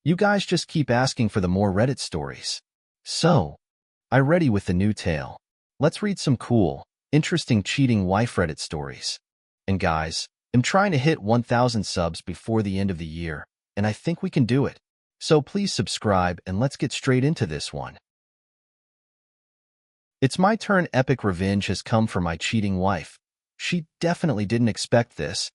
You guys just keep asking for the more Reddit stories. So, I'm ready with the new tale. Let's read some cool, interesting cheating wife Reddit stories. And guys, I'm trying to hit 1,000 subs before the end of the year, and I think we can do it. So please subscribe and let's get straight into this one. It's my turn. Epic revenge has come for my cheating wife. She definitely didn't expect this.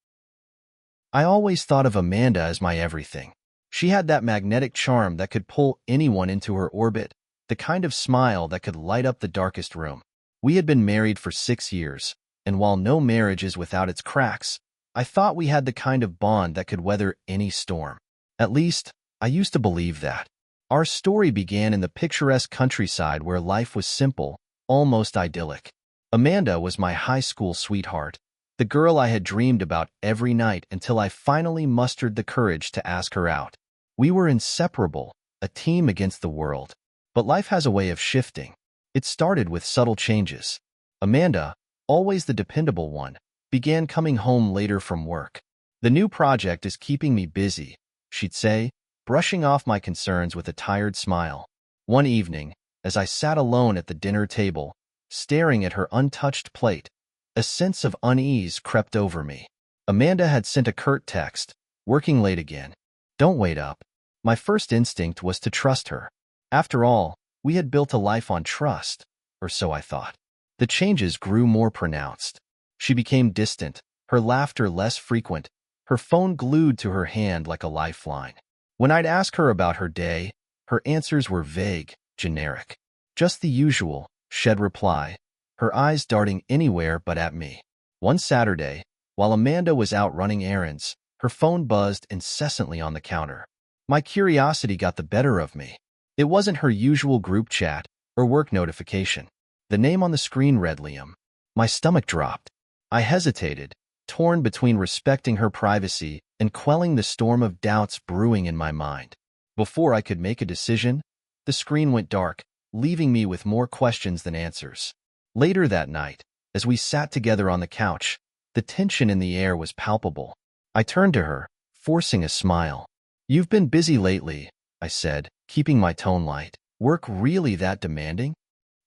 I always thought of Amanda as my everything. She had that magnetic charm that could pull anyone into her orbit, the kind of smile that could light up the darkest room. We had been married for 6 years, and while no marriage is without its cracks, I thought we had the kind of bond that could weather any storm. At least, I used to believe that. Our story began in the picturesque countryside where life was simple, almost idyllic. Amanda was my high school sweetheart, the girl I had dreamed about every night until I finally mustered the courage to ask her out. We were inseparable, a team against the world. But life has a way of shifting. It started with subtle changes. Amanda, always the dependable one, began coming home later from work. "The new project is keeping me busy," she'd say, brushing off my concerns with a tired smile. One evening, as I sat alone at the dinner table, staring at her untouched plate, a sense of unease crept over me. Amanda had sent a curt text, "Working late again. Don't wait up." My first instinct was to trust her. After all, we had built a life on trust, or so I thought. The changes grew more pronounced. She became distant, her laughter less frequent, her phone glued to her hand like a lifeline. When I'd ask her about her day, her answers were vague, generic. Just the usual, she'd reply, her eyes darting anywhere but at me. One Saturday, while Amanda was out running errands, her phone buzzed incessantly on the counter. My curiosity got the better of me. It wasn't her usual group chat or work notification. The name on the screen read Liam. My stomach dropped. I hesitated, torn between respecting her privacy and quelling the storm of doubts brewing in my mind. Before I could make a decision, the screen went dark, leaving me with more questions than answers. Later that night, as we sat together on the couch, the tension in the air was palpable. I turned to her, forcing a smile. "You've been busy lately," I said, keeping my tone light. "Work really that demanding?"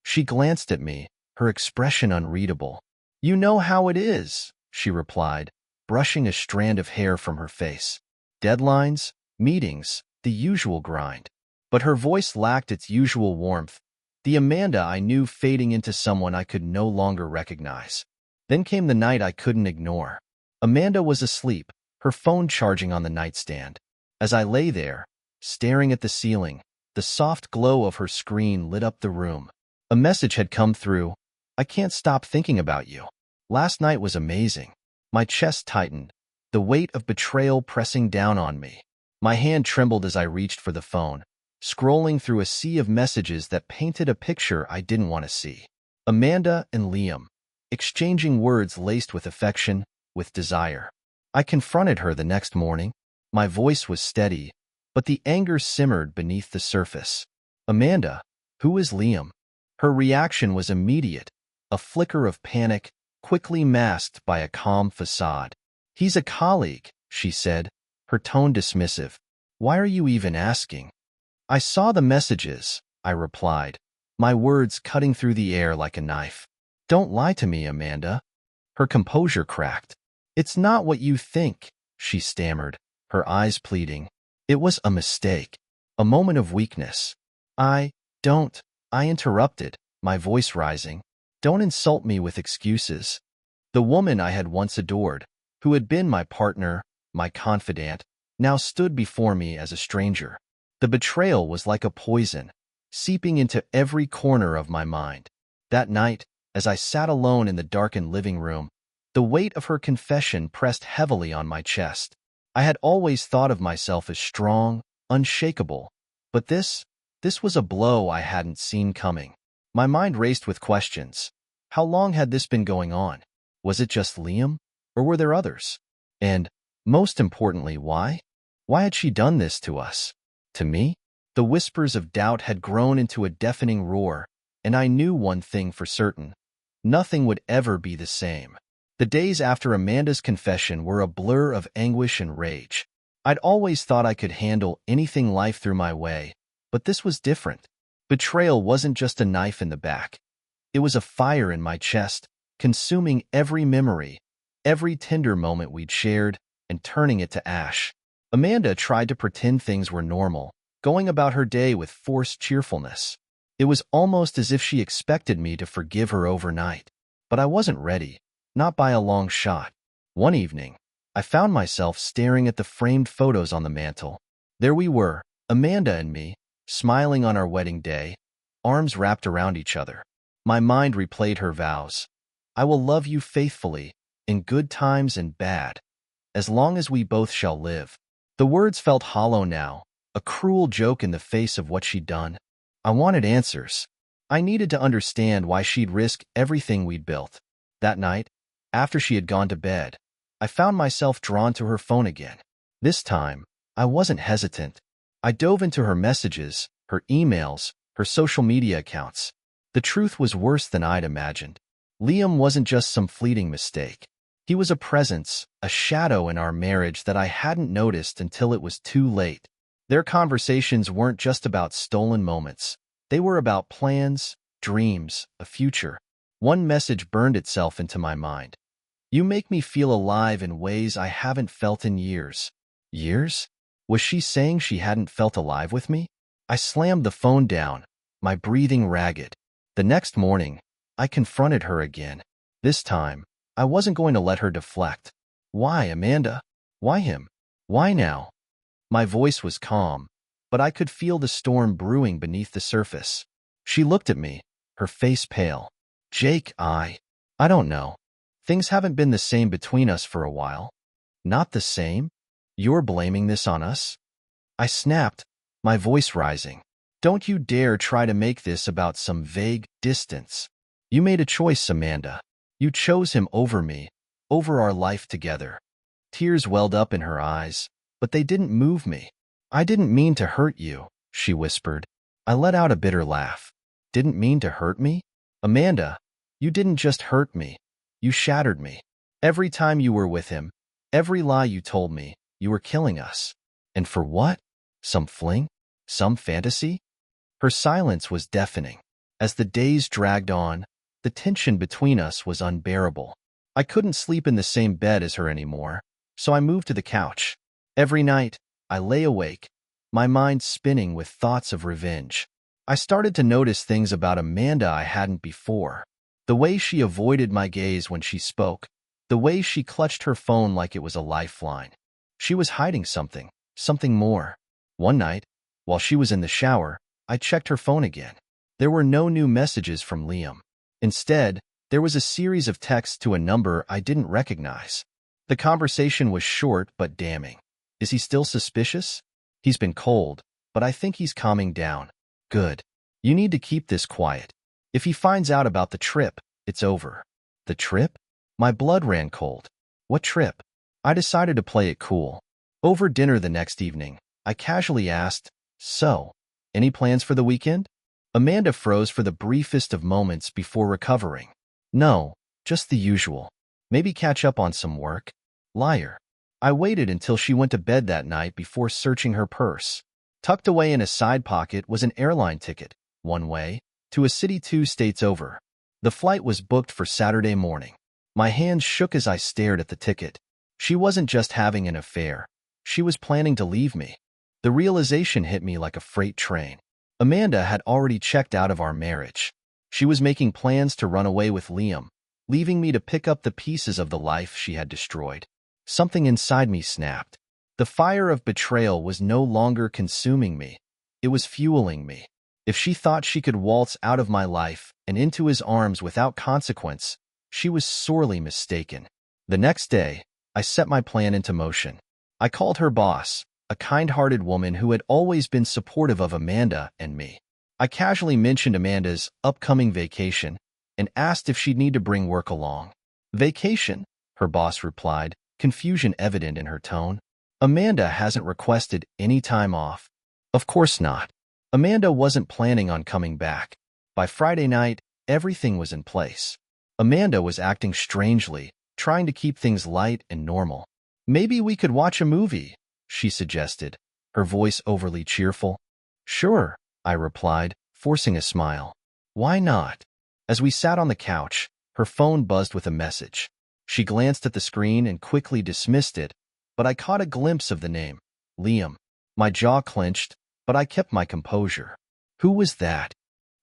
She glanced at me, her expression unreadable. "You know how it is," she replied, brushing a strand of hair from her face. "Deadlines, meetings, the usual grind." But her voice lacked its usual warmth, the Amanda I knew fading into someone I could no longer recognize. Then came the night I couldn't ignore. Amanda was asleep, her phone charging on the nightstand. As I lay there, staring at the ceiling, the soft glow of her screen lit up the room. A message had come through. "I can't stop thinking about you. Last night was amazing." My chest tightened, the weight of betrayal pressing down on me. My hand trembled as I reached for the phone, scrolling through a sea of messages that painted a picture I didn't want to see. Amanda and Liam, exchanging words laced with affection, with desire. I confronted her the next morning. My voice was steady, but the anger simmered beneath the surface. "Amanda, who is Liam?" Her reaction was immediate, a flicker of panic, quickly masked by a calm facade. "He's a colleague," she said, her tone dismissive. "Why are you even asking?" "I saw the messages," I replied, my words cutting through the air like a knife. "Don't lie to me, Amanda." Her composure cracked. "It's not what you think," she stammered, her eyes pleading. "It was a mistake, a moment of weakness." Don't," I interrupted, my voice rising. "Don't insult me with excuses." The woman I had once adored, who had been my partner, my confidant, now stood before me as a stranger. The betrayal was like a poison, seeping into every corner of my mind. That night, as I sat alone in the darkened living room, the weight of her confession pressed heavily on my chest. I had always thought of myself as strong, unshakable, but this was a blow I hadn't seen coming. My mind raced with questions. How long had this been going on? Was it just Liam, or were there others? And, most importantly, why? Why had she done this to us? To me? The whispers of doubt had grown into a deafening roar, and I knew one thing for certain. Nothing would ever be the same. The days after Amanda's confession were a blur of anguish and rage. I'd always thought I could handle anything life threw my way, but this was different. Betrayal wasn't just a knife in the back. It was a fire in my chest, consuming every memory, every tender moment we'd shared, and turning it to ash. Amanda tried to pretend things were normal, going about her day with forced cheerfulness. It was almost as if she expected me to forgive her overnight. But I wasn't ready, not by a long shot. One evening, I found myself staring at the framed photos on the mantel. There we were, Amanda and me, smiling on our wedding day, arms wrapped around each other. My mind replayed her vows. I will love you faithfully, in good times and bad, as long as we both shall live. The words felt hollow now, a cruel joke in the face of what she'd done. I wanted answers. I needed to understand why she'd risk everything we'd built. That night, after she had gone to bed, I found myself drawn to her phone again. This time, I wasn't hesitant. I dove into her messages, her emails, her social media accounts. The truth was worse than I'd imagined. Liam wasn't just some fleeting mistake. He was a presence, a shadow in our marriage that I hadn't noticed until it was too late. Their conversations weren't just about stolen moments. They were about plans, dreams, a future. One message burned itself into my mind. You make me feel alive in ways I haven't felt in years. Years? Was she saying she hadn't felt alive with me? I slammed the phone down, my breathing ragged. The next morning, I confronted her again. This time, I wasn't going to let her deflect. Why, Amanda? Why him? Why now? My voice was calm, but I could feel the storm brewing beneath the surface. She looked at me, her face pale. Jake, I don't know. Things haven't been the same between us for a while. Not the same? You're blaming this on us? I snapped, my voice rising. Don't you dare try to make this about some vague distance. You made a choice, Amanda. You chose him over me, over our life together. Tears welled up in her eyes, but they didn't move me. I didn't mean to hurt you, she whispered. I let out a bitter laugh. Didn't mean to hurt me? Amanda, you didn't just hurt me. You shattered me. Every time you were with him, every lie you told me, you were killing us. And for what? Some fling? Some fantasy? Her silence was deafening. As the days dragged on, the tension between us was unbearable. I couldn't sleep in the same bed as her anymore, so I moved to the couch. Every night, I lay awake, my mind spinning with thoughts of revenge. I started to notice things about Amanda I hadn't before. The way she avoided my gaze when she spoke, the way she clutched her phone like it was a lifeline. She was hiding something, something more. One night, while she was in the shower, I checked her phone again. There were no new messages from Liam. Instead, there was a series of texts to a number I didn't recognize. The conversation was short but damning. Is he still suspicious? He's been cold, but I think he's calming down. Good. You need to keep this quiet. If he finds out about the trip, it's over. The trip? My blood ran cold. What trip? I decided to play it cool. Over dinner the next evening, I casually asked, So, any plans for the weekend? Amanda froze for the briefest of moments before recovering. No, just the usual. Maybe catch up on some work. Liar. I waited until she went to bed that night before searching her purse. Tucked away in a side pocket was an airline ticket, one way, to a city 2 states over. The flight was booked for Saturday morning. My hands shook as I stared at the ticket. She wasn't just having an affair. She was planning to leave me. The realization hit me like a freight train. Amanda had already checked out of our marriage. She was making plans to run away with Liam, leaving me to pick up the pieces of the life she had destroyed. Something inside me snapped. The fire of betrayal was no longer consuming me. It was fueling me. If she thought she could waltz out of my life and into his arms without consequence, she was sorely mistaken. The next day, I set my plan into motion. I called her boss, a kind-hearted woman who had always been supportive of Amanda and me. I casually mentioned Amanda's upcoming vacation and asked if she'd need to bring work along. Vacation? Her boss replied, confusion evident in her tone. Amanda hasn't requested any time off. Of course not. Amanda wasn't planning on coming back. By Friday night, everything was in place. Amanda was acting strangely, trying to keep things light and normal. Maybe we could watch a movie, she suggested, her voice overly cheerful. Sure, I replied, forcing a smile. Why not? As we sat on the couch, her phone buzzed with a message. She glanced at the screen and quickly dismissed it, but I caught a glimpse of the name, Liam. My jaw clenched, but I kept my composure. Who was that?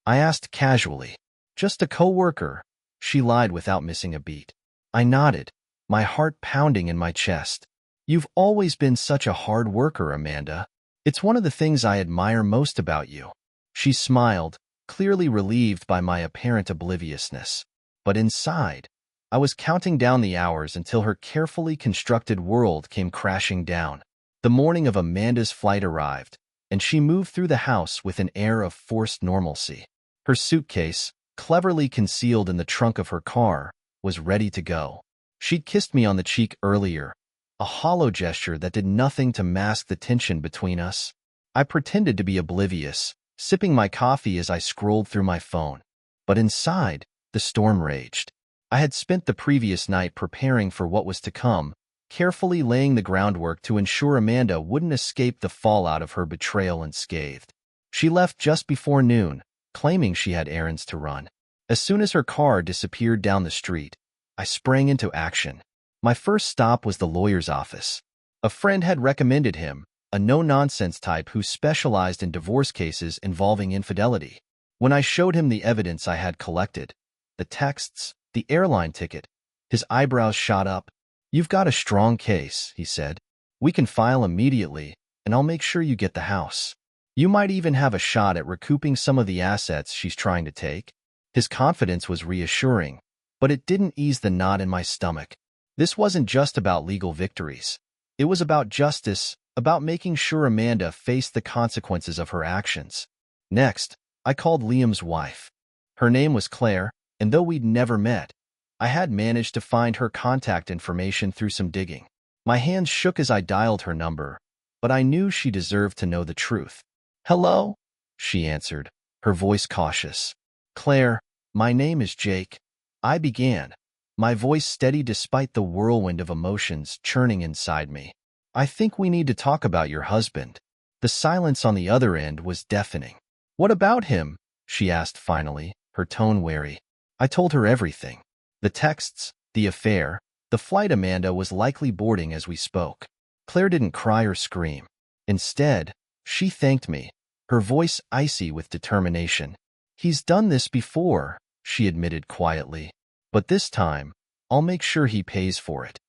I asked casually. Just a coworker, she lied without missing a beat. I nodded, my heart pounding in my chest. You've always been such a hard worker, Amanda. It's one of the things I admire most about you. She smiled, clearly relieved by my apparent obliviousness. But inside, I was counting down the hours until her carefully constructed world came crashing down. The morning of Amanda's flight arrived, and she moved through the house with an air of forced normalcy. Her suitcase, cleverly concealed in the trunk of her car, was ready to go. She'd kissed me on the cheek earlier, a hollow gesture that did nothing to mask the tension between us. I pretended to be oblivious, sipping my coffee as I scrolled through my phone. But inside, the storm raged. I had spent the previous night preparing for what was to come, carefully laying the groundwork to ensure Amanda wouldn't escape the fallout of her betrayal unscathed. She left just before noon, claiming she had errands to run. As soon as her car disappeared down the street, I sprang into action. My first stop was the lawyer's office. A friend had recommended him, a no-nonsense type who specialized in divorce cases involving infidelity. When I showed him the evidence I had collected, the texts, the airline ticket, his eyebrows shot up. You've got a strong case, he said. We can file immediately, and I'll make sure you get the house. You might even have a shot at recouping some of the assets she's trying to take. His confidence was reassuring, but it didn't ease the knot in my stomach. This wasn't just about legal victories. It was about justice, about making sure Amanda faced the consequences of her actions. Next, I called Liam's wife. Her name was Claire, and though we'd never met, I had managed to find her contact information through some digging. My hands shook as I dialed her number, but I knew she deserved to know the truth. Hello? She answered, her voice cautious. Claire, my name is Jake. I began, my voice steady despite the whirlwind of emotions churning inside me. I think we need to talk about your husband. The silence on the other end was deafening. What about him? She asked finally, her tone wary. I told her everything. The texts, the affair, the flight Amanda was likely boarding as we spoke. Claire didn't cry or scream. Instead, she thanked me, her voice icy with determination. He's done this before, she admitted quietly. But this time, I'll make sure he pays for it.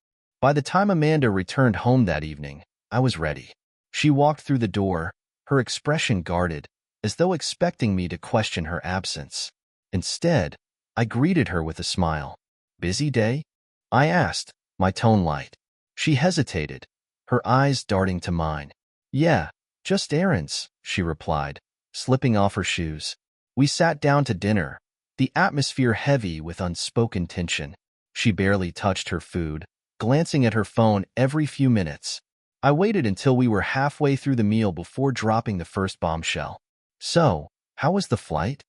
By the time Amanda returned home that evening, I was ready. She walked through the door, her expression guarded, as though expecting me to question her absence. Instead, I greeted her with a smile. Busy day? I asked, my tone light. She hesitated, her eyes darting to mine. Yeah, just errands, she replied, slipping off her shoes. We sat down to dinner, the atmosphere heavy with unspoken tension. She barely touched her food, glancing at her phone every few minutes. I waited until we were halfway through the meal before dropping the first bombshell. So, how was the flight?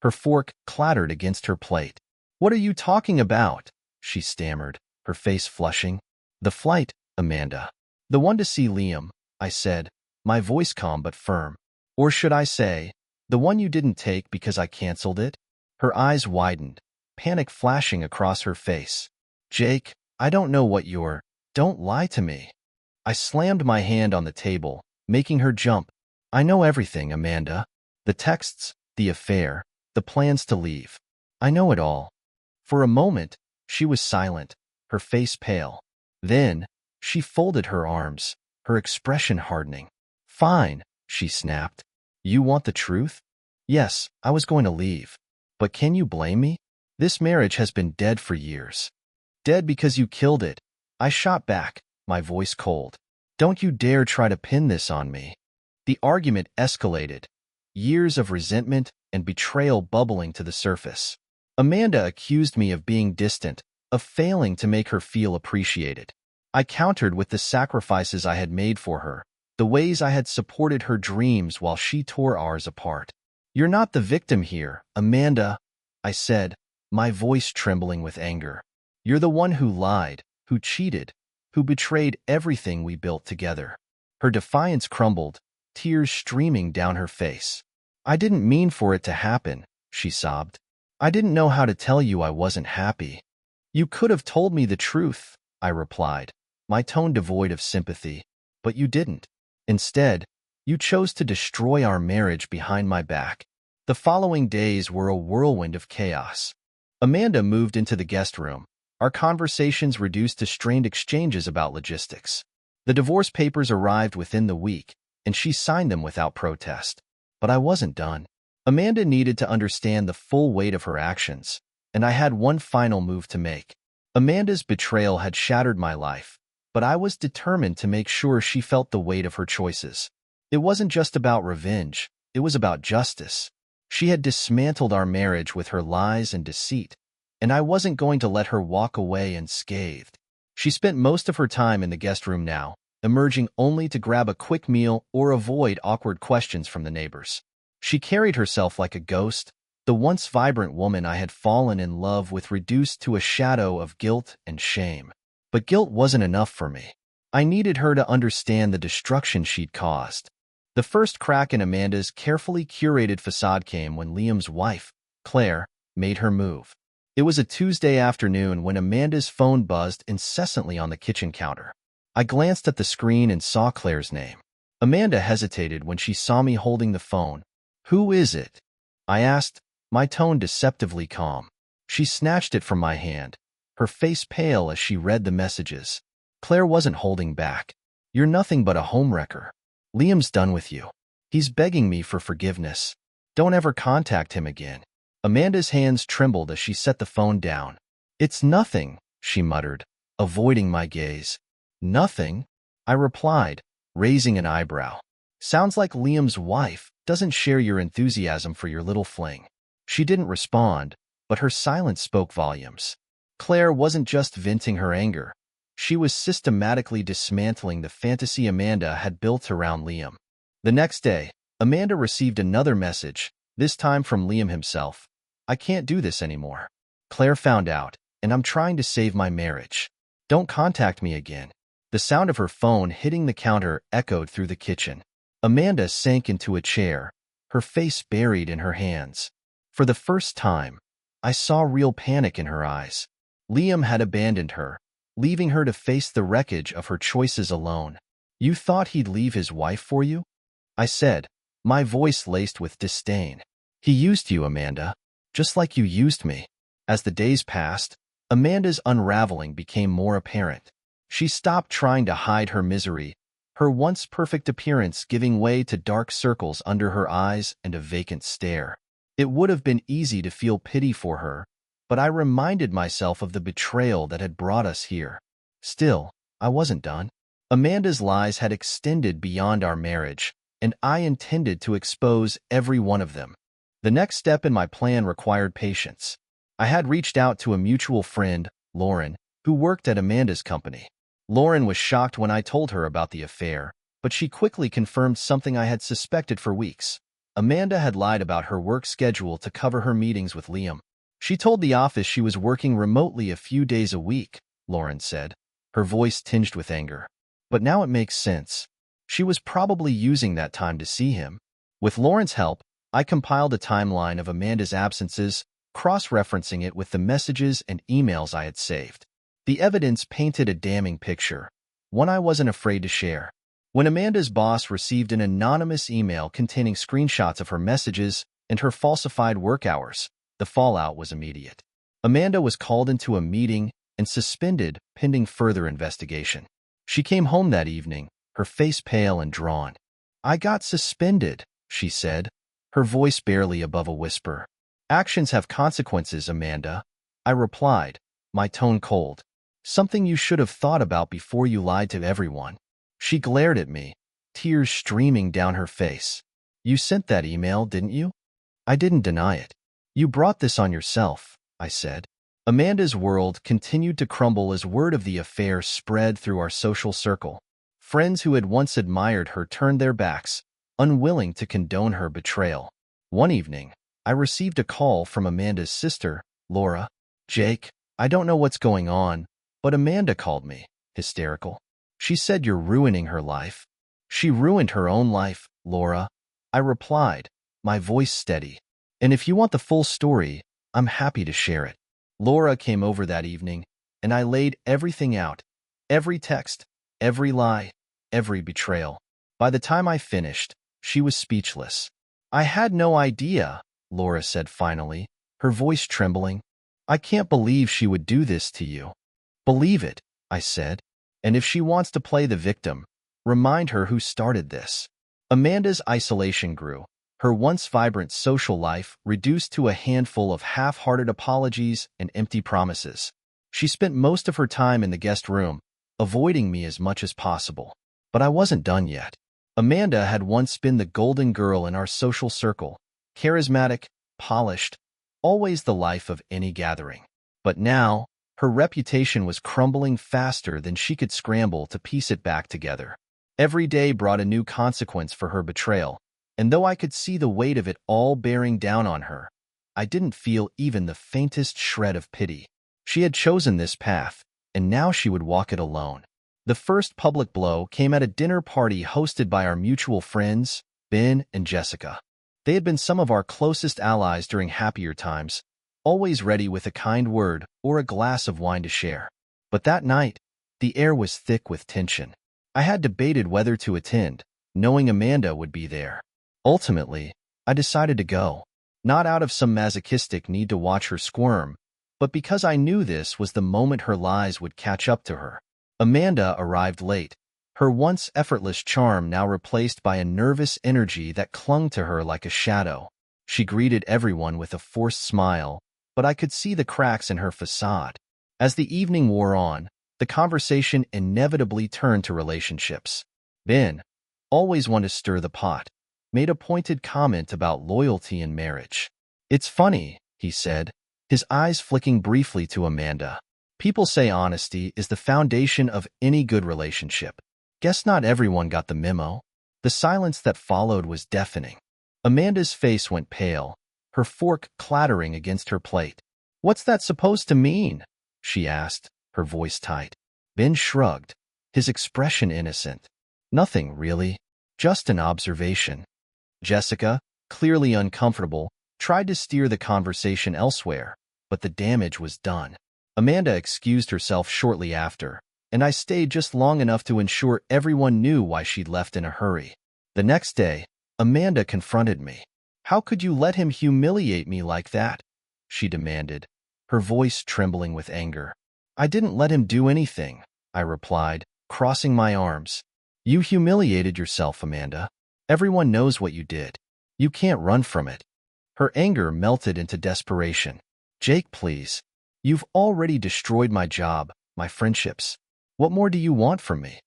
Her fork clattered against her plate. What are you talking about? She stammered, her face flushing. The flight, Amanda. The one to see Liam, I said, my voice calm but firm. Or should I say, the one you didn't take because I canceled it? Her eyes widened, panic flashing across her face. Jake, I don't know what you're. Don't lie to me. I slammed my hand on the table, making her jump. I know everything, Amanda. The texts, the affair, the plans to leave. I know it all. For a moment, she was silent, her face pale. Then, she folded her arms, her expression hardening. Fine, she snapped. You want the truth? Yes, I was going to leave. But can you blame me? This marriage has been dead for years. Dead because you killed it. I shot back, my voice cold. Don't you dare try to pin this on me. The argument escalated, years of resentment and betrayal bubbling to the surface. Amanda accused me of being distant, of failing to make her feel appreciated. I countered with the sacrifices I had made for her, the ways I had supported her dreams while she tore ours apart. You're not the victim here, Amanda, I said, my voice trembling with anger. You're the one who lied, who cheated, who betrayed everything we built together. Her defiance crumbled, tears streaming down her face. "I didn't mean for it to happen," she sobbed. "I didn't know how to tell you I wasn't happy." "You could have told me the truth," I replied, my tone devoid of sympathy. "But you didn't. Instead, you chose to destroy our marriage behind my back." The following days were a whirlwind of chaos. Amanda moved into the guest room. Our conversations reduced to strained exchanges about logistics. The divorce papers arrived within the week, and she signed them without protest. But I wasn't done. Amanda needed to understand the full weight of her actions, and I had one final move to make. Amanda's betrayal had shattered my life, but I was determined to make sure she felt the weight of her choices. It wasn't just about revenge, it was about justice. She had dismantled our marriage with her lies and deceit, and I wasn't going to let her walk away unscathed. She spent most of her time in the guest room now, emerging only to grab a quick meal or avoid awkward questions from the neighbors. She carried herself like a ghost, the once vibrant woman I had fallen in love with reduced to a shadow of guilt and shame. But guilt wasn't enough for me. I needed her to understand the destruction she'd caused. The first crack in Amanda's carefully curated facade came when Liam's wife, Claire, made her move. It was a Tuesday afternoon when Amanda's phone buzzed incessantly on the kitchen counter. I glanced at the screen and saw Claire's name. Amanda hesitated when she saw me holding the phone. "Who is it?" I asked, my tone deceptively calm. She snatched it from my hand, her face pale as she read the messages. Claire wasn't holding back. "You're nothing but a homewrecker. Liam's done with you. He's begging me for forgiveness. Don't ever contact him again." Amanda's hands trembled as she set the phone down. "It's nothing," she muttered, avoiding my gaze. "Nothing?" I replied, raising an eyebrow. "Sounds like Liam's wife doesn't share your enthusiasm for your little fling." She didn't respond, but her silence spoke volumes. Claire wasn't just venting her anger. She was systematically dismantling the fantasy Amanda had built around Liam. The next day, Amanda received another message, this time from Liam himself. "I can't do this anymore. Claire found out, and I'm trying to save my marriage. Don't contact me again." The sound of her phone hitting the counter echoed through the kitchen. Amanda sank into a chair, her face buried in her hands. For the first time, I saw real panic in her eyes. Liam had abandoned her, leaving her to face the wreckage of her choices alone. "You thought he'd leave his wife for you?" I said, my voice laced with disdain. "He used you, Amanda, just like you used me." As the days passed, Amanda's unraveling became more apparent. She stopped trying to hide her misery, her once perfect appearance giving way to dark circles under her eyes and a vacant stare. It would have been easy to feel pity for her, but I reminded myself of the betrayal that had brought us here. Still, I wasn't done. Amanda's lies had extended beyond our marriage, and I intended to expose every one of them. The next step in my plan required patience. I had reached out to a mutual friend, Lauren, who worked at Amanda's company. Lauren was shocked when I told her about the affair, but she quickly confirmed something I had suspected for weeks. Amanda had lied about her work schedule to cover her meetings with Liam. She told the office she was working remotely a few days a week, Lauren said, her voice tinged with anger. "But now it makes sense. She was probably using that time to see him." With Lauren's help, I compiled a timeline of Amanda's absences, cross-referencing it with the messages and emails I had saved. The evidence painted a damning picture, one I wasn't afraid to share. When Amanda's boss received an anonymous email containing screenshots of her messages and her falsified work hours, the fallout was immediate. Amanda was called into a meeting and suspended pending further investigation. She came home that evening, her face pale and drawn. "I got suspended," she said, her voice barely above a whisper. "Actions have consequences, Amanda," I replied, my tone cold. "Something you should have thought about before you lied to everyone." She glared at me, tears streaming down her face. "You sent that email, didn't you?" I didn't deny it. "You brought this on yourself," I said. Amanda's world continued to crumble as word of the affair spread through our social circle. Friends who had once admired her turned their backs, unwilling to condone her betrayal. One evening, I received a call from Amanda's sister, Laura. "Jake, I don't know what's going on, but Amanda called me," hysterical. "She said you're ruining her life." She ruined her own life, Laura. I replied, my voice steady. And if you want the full story, I'm happy to share it. Laura came over that evening, and I laid everything out. Every text, every lie, every betrayal. By the time I finished, she was speechless. I had no idea, Laura said finally, her voice trembling. I can't believe she would do this to you. Believe it, I said. And if she wants to play the victim, remind her who started this. Amanda's isolation grew, her once vibrant social life reduced to a handful of half-hearted apologies and empty promises. She spent most of her time in the guest room, avoiding me as much as possible. But I wasn't done yet. Amanda had once been the golden girl in our social circle, charismatic, polished, always the life of any gathering. But now, her reputation was crumbling faster than she could scramble to piece it back together. Every day brought a new consequence for her betrayal, and though I could see the weight of it all bearing down on her, I didn't feel even the faintest shred of pity. She had chosen this path, and now she would walk it alone. The first public blow came at a dinner party hosted by our mutual friends, Ben and Jessica. They had been some of our closest allies during happier times, always ready with a kind word or a glass of wine to share. But that night, the air was thick with tension. I had debated whether to attend, knowing Amanda would be there. Ultimately, I decided to go, not out of some masochistic need to watch her squirm, but because I knew this was the moment her lies would catch up to her. Amanda arrived late, her once effortless charm now replaced by a nervous energy that clung to her like a shadow. She greeted everyone with a forced smile, but I could see the cracks in her facade. As the evening wore on, the conversation inevitably turned to relationships. Ben, always one to stir the pot, made a pointed comment about loyalty in marriage. It's funny, he said, his eyes flicking briefly to Amanda. People say honesty is the foundation of any good relationship. Guess not everyone got the memo. The silence that followed was deafening. Amanda's face went pale, her fork clattering against her plate. What's that supposed to mean? She asked, her voice tight. Ben shrugged, his expression innocent. Nothing, really. Just an observation. Jessica, clearly uncomfortable, tried to steer the conversation elsewhere, but the damage was done. Amanda excused herself shortly after, and I stayed just long enough to ensure everyone knew why she'd left in a hurry. The next day, Amanda confronted me. How could you let him humiliate me like that? She demanded, her voice trembling with anger. I didn't let him do anything, I replied, crossing my arms. You humiliated yourself, Amanda. Everyone knows what you did. You can't run from it. Her anger melted into desperation. Jake, please. You've already destroyed my job, my friendships. What more do you want from me?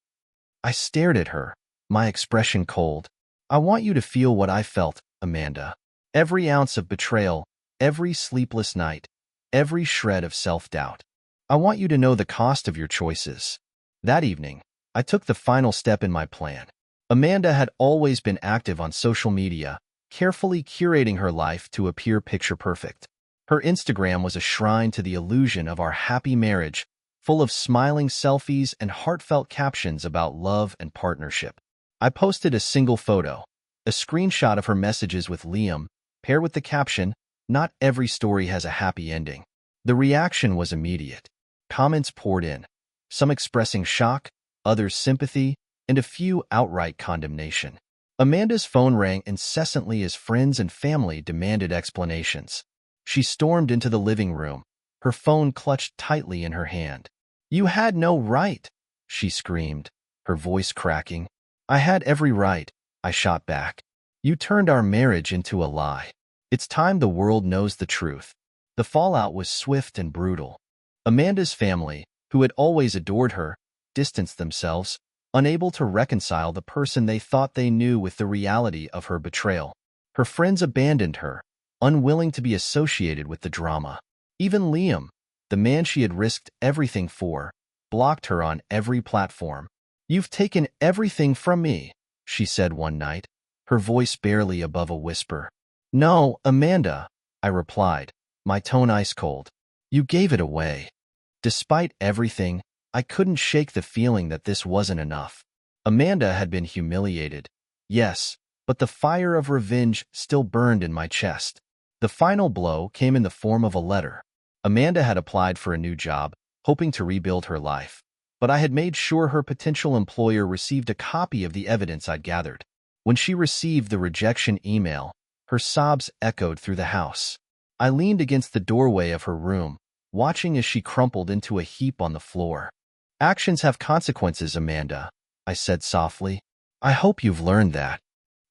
I stared at her, my expression cold. I want you to feel what I felt, Amanda. Every ounce of betrayal, every sleepless night, every shred of self-doubt. I want you to know the cost of your choices. That evening, I took the final step in my plan. Amanda had always been active on social media, carefully curating her life to appear picture-perfect. Her Instagram was a shrine to the illusion of our happy marriage, full of smiling selfies and heartfelt captions about love and partnership. I posted a single photo, a screenshot of her messages with Liam, paired with the caption, "Not every story has a happy ending." The reaction was immediate. Comments poured in, some expressing shock, others sympathy, and a few outright condemnation. Amanda's phone rang incessantly as friends and family demanded explanations. She stormed into the living room, her phone clutched tightly in her hand. You had no right, she screamed, her voice cracking. I had every right, I shot back. You turned our marriage into a lie. It's time the world knows the truth. The fallout was swift and brutal. Amanda's family, who had always adored her, distanced themselves, unable to reconcile the person they thought they knew with the reality of her betrayal. Her friends abandoned her, unwilling to be associated with the drama. Even Liam, the man she had risked everything for, blocked her on every platform. You've taken everything from me, she said one night, her voice barely above a whisper. No, Amanda, I replied, my tone ice-cold. You gave it away. Despite everything, I couldn't shake the feeling that this wasn't enough. Amanda had been humiliated. Yes, but the fire of revenge still burned in my chest. The final blow came in the form of a letter. Amanda had applied for a new job, hoping to rebuild her life. But I had made sure her potential employer received a copy of the evidence I'd gathered. When she received the rejection email, her sobs echoed through the house. I leaned against the doorway of her room, watching as she crumpled into a heap on the floor. "Actions have consequences, Amanda," I said softly. "I hope you've learned that."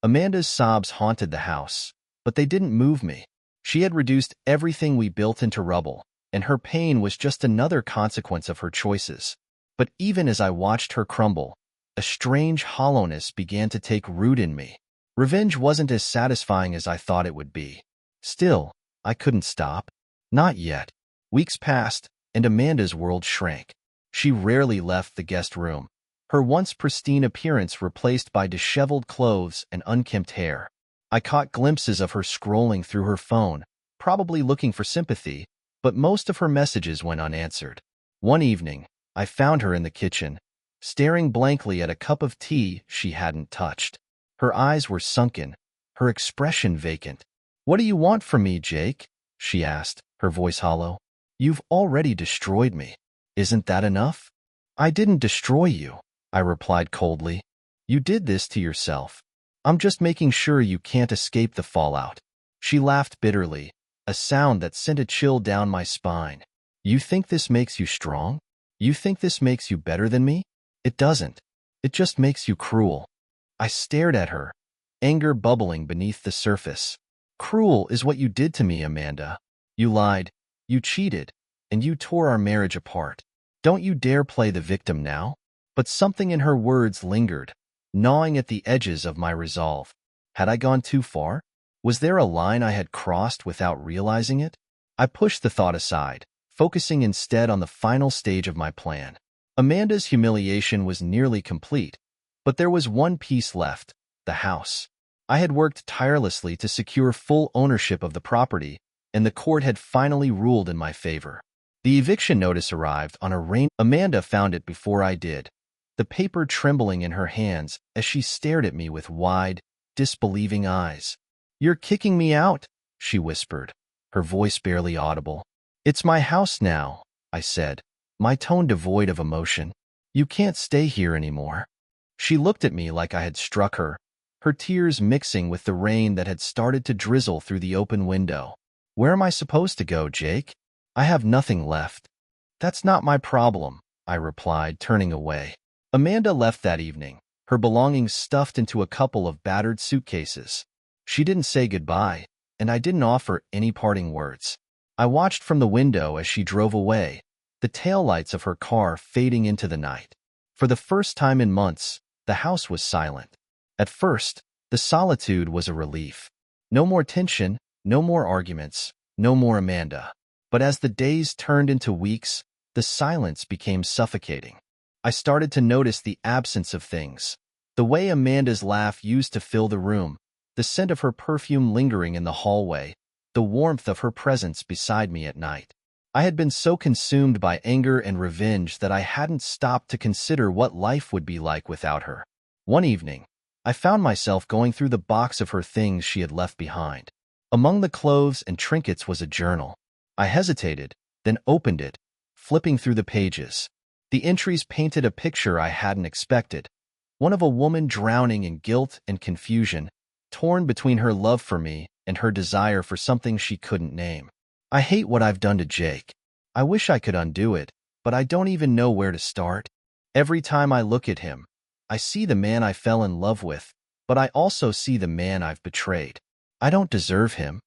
Amanda's sobs haunted the house, but they didn't move me. She had reduced everything we built into rubble, and her pain was just another consequence of her choices. But even as I watched her crumble, a strange hollowness began to take root in me. Revenge wasn't as satisfying as I thought it would be. Still, I couldn't stop. Not yet. Weeks passed, and Amanda's world shrank. She rarely left the guest room, her once pristine appearance replaced by disheveled clothes and unkempt hair. I caught glimpses of her scrolling through her phone, probably looking for sympathy, but most of her messages went unanswered. One evening, I found her in the kitchen, staring blankly at a cup of tea she hadn't touched. Her eyes were sunken, her expression vacant. "What do you want from me, Jake?" she asked, her voice hollow. "You've already destroyed me. Isn't that enough?" "I didn't destroy you," I replied coldly. "You did this to yourself. I'm just making sure you can't escape the fallout." She laughed bitterly, a sound that sent a chill down my spine. "You think this makes you strong? You think this makes you better than me? It doesn't. It just makes you cruel." I stared at her, anger bubbling beneath the surface. "Cruel is what you did to me, Amanda. You lied, you cheated, and you tore our marriage apart. Don't you dare play the victim now." But something in her words lingered, gnawing at the edges of my resolve. Had I gone too far? Was there a line I had crossed without realizing it? I pushed the thought aside, focusing instead on the final stage of my plan. Amanda's humiliation was nearly complete, but there was one piece left: the house. I had worked tirelessly to secure full ownership of the property, and the court had finally ruled in my favor. The eviction notice arrived on a rainy. Amanda found it before I did, the paper trembling in her hands as she stared at me with wide, disbelieving eyes. "You're kicking me out," she whispered, her voice barely audible. "It's my house now," I said, my tone devoid of emotion. "You can't stay here anymore." She looked at me like I had struck her, her tears mixing with the rain that had started to drizzle through the open window. "Where am I supposed to go, Jake? I have nothing left." "That's not my problem," I replied, turning away. Amanda left that evening, her belongings stuffed into a couple of battered suitcases. She didn't say goodbye, and I didn't offer any parting words. I watched from the window as she drove away, the taillights of her car fading into the night. For the first time in months, the house was silent. At first, the solitude was a relief. No more tension, no more arguments, no more Amanda. But as the days turned into weeks, the silence became suffocating. I started to notice the absence of things. The way Amanda's laugh used to fill the room, the scent of her perfume lingering in the hallway, the warmth of her presence beside me at night. I had been so consumed by anger and revenge that I hadn't stopped to consider what life would be like without her. One evening, I found myself going through the box of her things she had left behind. Among the clothes and trinkets was a journal. I hesitated, then opened it, flipping through the pages. The entries painted a picture I hadn't expected, one of a woman drowning in guilt and confusion, torn between her love for me and her desire for something she couldn't name. "I hate what I've done to Jake. I wish I could undo it, but I don't even know where to start. Every time I look at him, I see the man I fell in love with, but I also see the man I've betrayed. I don't deserve him.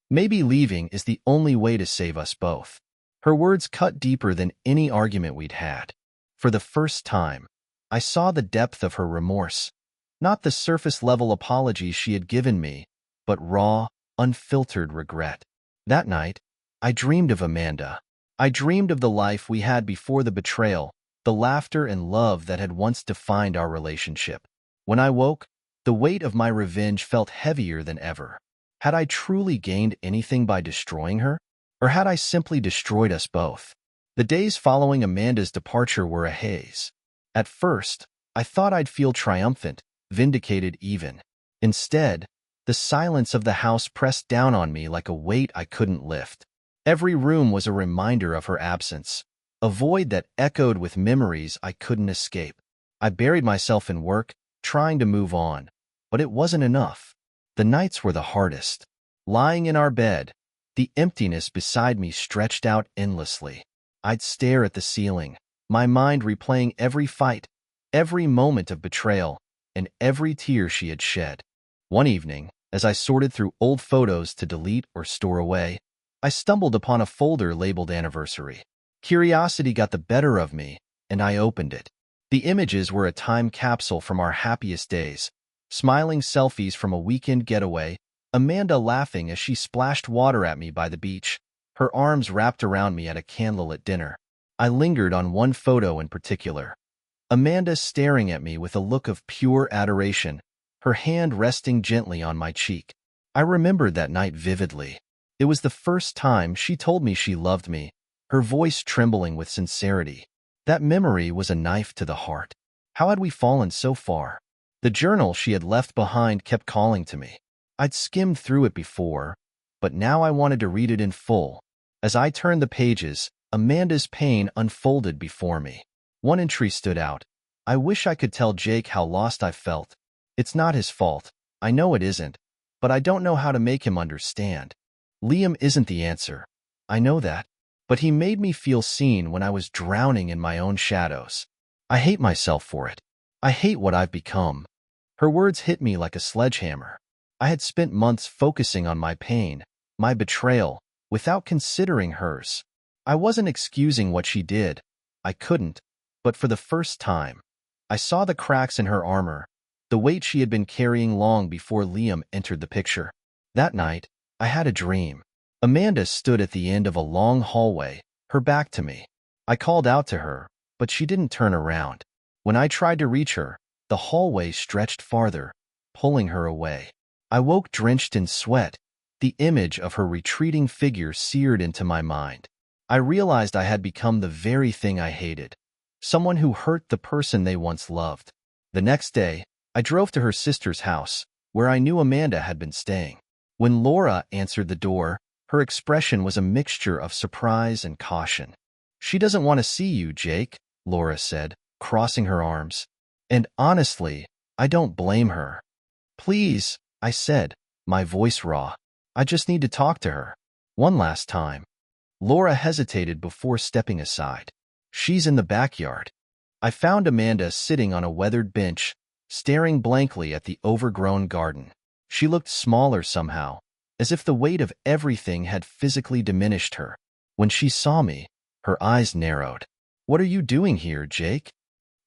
Maybe leaving is the only way to save us both." Her words cut deeper than any argument we'd had. For the first time, I saw the depth of her remorse, not the surface-level apology she had given me, but raw, unfiltered regret. That night, I dreamed of Amanda. I dreamed of the life we had before the betrayal, the laughter and love that had once defined our relationship. When I woke, the weight of my revenge felt heavier than ever. Had I truly gained anything by destroying her? Or had I simply destroyed us both? The days following Amanda's departure were a haze. At first, I thought I'd feel triumphant, vindicated even. Instead, the silence of the house pressed down on me like a weight I couldn't lift. Every room was a reminder of her absence, a void that echoed with memories I couldn't escape. I buried myself in work, trying to move on, but it wasn't enough. The nights were the hardest. Lying in our bed, the emptiness beside me stretched out endlessly. I'd stare at the ceiling, my mind replaying every fight, every moment of betrayal, and every tear she had shed. One evening, as I sorted through old photos to delete or store away, I stumbled upon a folder labeled Anniversary. Curiosity got the better of me, and I opened it. The images were a time capsule from our happiest days, smiling selfies from a weekend getaway, Amanda laughing as she splashed water at me by the beach, her arms wrapped around me at a candlelit dinner. I lingered on one photo in particular. Amanda staring at me with a look of pure adoration, her hand resting gently on my cheek. I remembered that night vividly. It was the first time she told me she loved me, her voice trembling with sincerity. That memory was a knife to the heart. How had we fallen so far? The journal she had left behind kept calling to me. I'd skimmed through it before, but now I wanted to read it in full. As I turned the pages, Amanda's pain unfolded before me. One entry stood out. I wish I could tell Jake how lost I felt. It's not his fault. I know it isn't, but I don't know how to make him understand. Liam isn't the answer. I know that. But he made me feel seen when I was drowning in my own shadows. I hate myself for it. I hate what I've become. Her words hit me like a sledgehammer. I had spent months focusing on my pain, my betrayal, without considering hers. I wasn't excusing what she did. I couldn't. But for the first time, I saw the cracks in her armor, the weight she had been carrying long before Liam entered the picture. That night, I had a dream. Amanda stood at the end of a long hallway, her back to me. I called out to her, but she didn't turn around. When I tried to reach her, the hallway stretched farther, pulling her away. I woke drenched in sweat, the image of her retreating figure seared into my mind. I realized I had become the very thing I hated, someone who hurt the person they once loved. The next day, I drove to her sister's house, where I knew Amanda had been staying. When Laura answered the door, her expression was a mixture of surprise and caution. "She doesn't want to see you, Jake," Laura said, crossing her arms. And honestly, I don't blame her. "Please," I said, my voice raw. "I just need to talk to her. One last time." Laura hesitated before stepping aside. "She's in the backyard." I found Amanda sitting on a weathered bench, staring blankly at the overgrown garden. She looked smaller somehow, as if the weight of everything had physically diminished her. When she saw me, her eyes narrowed. "What are you doing here, Jake?"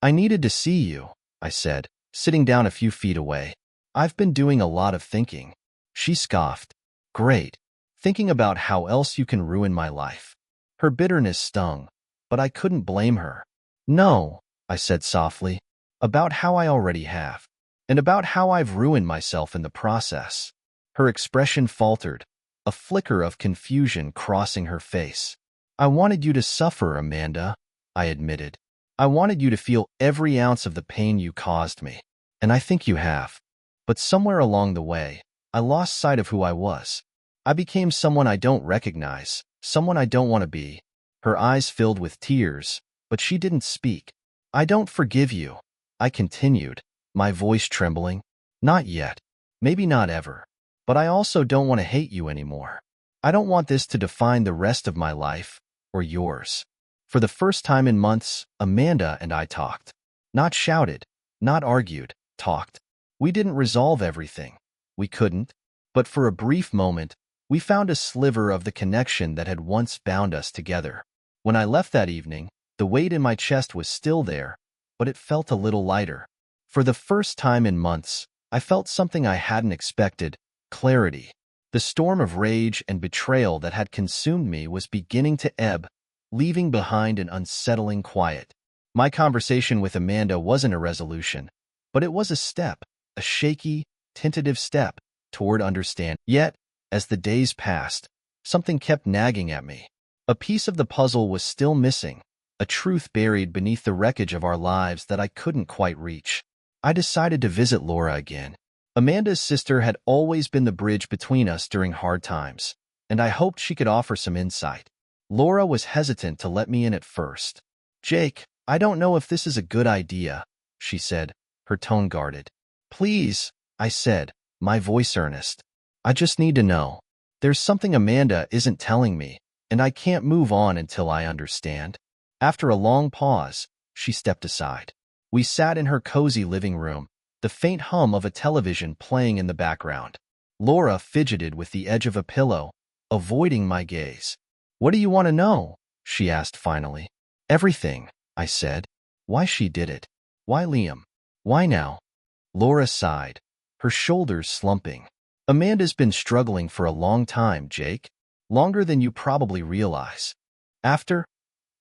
"I needed to see you," I said, sitting down a few feet away. "I've been doing a lot of thinking." She scoffed. "Great. Thinking about how else you can ruin my life." Her bitterness stung, but I couldn't blame her. "No," I said softly, "about how I already have, and about how I've ruined myself in the process." Her expression faltered, a flicker of confusion crossing her face. "I wanted you to suffer, Amanda," I admitted. "I wanted you to feel every ounce of the pain you caused me, and I think you have. But somewhere along the way, I lost sight of who I was. I became someone I don't recognize, someone I don't want to be." Her eyes filled with tears, but she didn't speak. "I don't forgive you," I continued, my voice trembling. "Not yet. Maybe not ever. But I also don't want to hate you anymore. I don't want this to define the rest of my life, or yours." For the first time in months, Amanda and I talked. Not shouted, not argued, talked. We didn't resolve everything. We couldn't. But for a brief moment, we found a sliver of the connection that had once bound us together. When I left that evening, the weight in my chest was still there, but it felt a little lighter. For the first time in months, I felt something I hadn't expected: clarity. The storm of rage and betrayal that had consumed me was beginning to ebb, leaving behind an unsettling quiet. My conversation with Amanda wasn't a resolution, but it was a step, a shaky, tentative step toward understanding. Yet, as the days passed, something kept nagging at me. A piece of the puzzle was still missing, a truth buried beneath the wreckage of our lives that I couldn't quite reach. I decided to visit Laura again. Amanda's sister had always been the bridge between us during hard times, and I hoped she could offer some insight. Laura was hesitant to let me in at first. "Jake, I don't know if this is a good idea," she said, her tone guarded. "Please," I said, my voice earnest. "I just need to know. There's something Amanda isn't telling me, and I can't move on until I understand." After a long pause, she stepped aside. We sat in her cozy living room, the faint hum of a television playing in the background. Laura fidgeted with the edge of a pillow, avoiding my gaze. "What do you want to know?" she asked finally. "Everything," I said. "Why she did it. Why Liam. Why now?" Laura sighed, her shoulders slumping. "Amanda's been struggling for a long time, Jake. Longer than you probably realize. After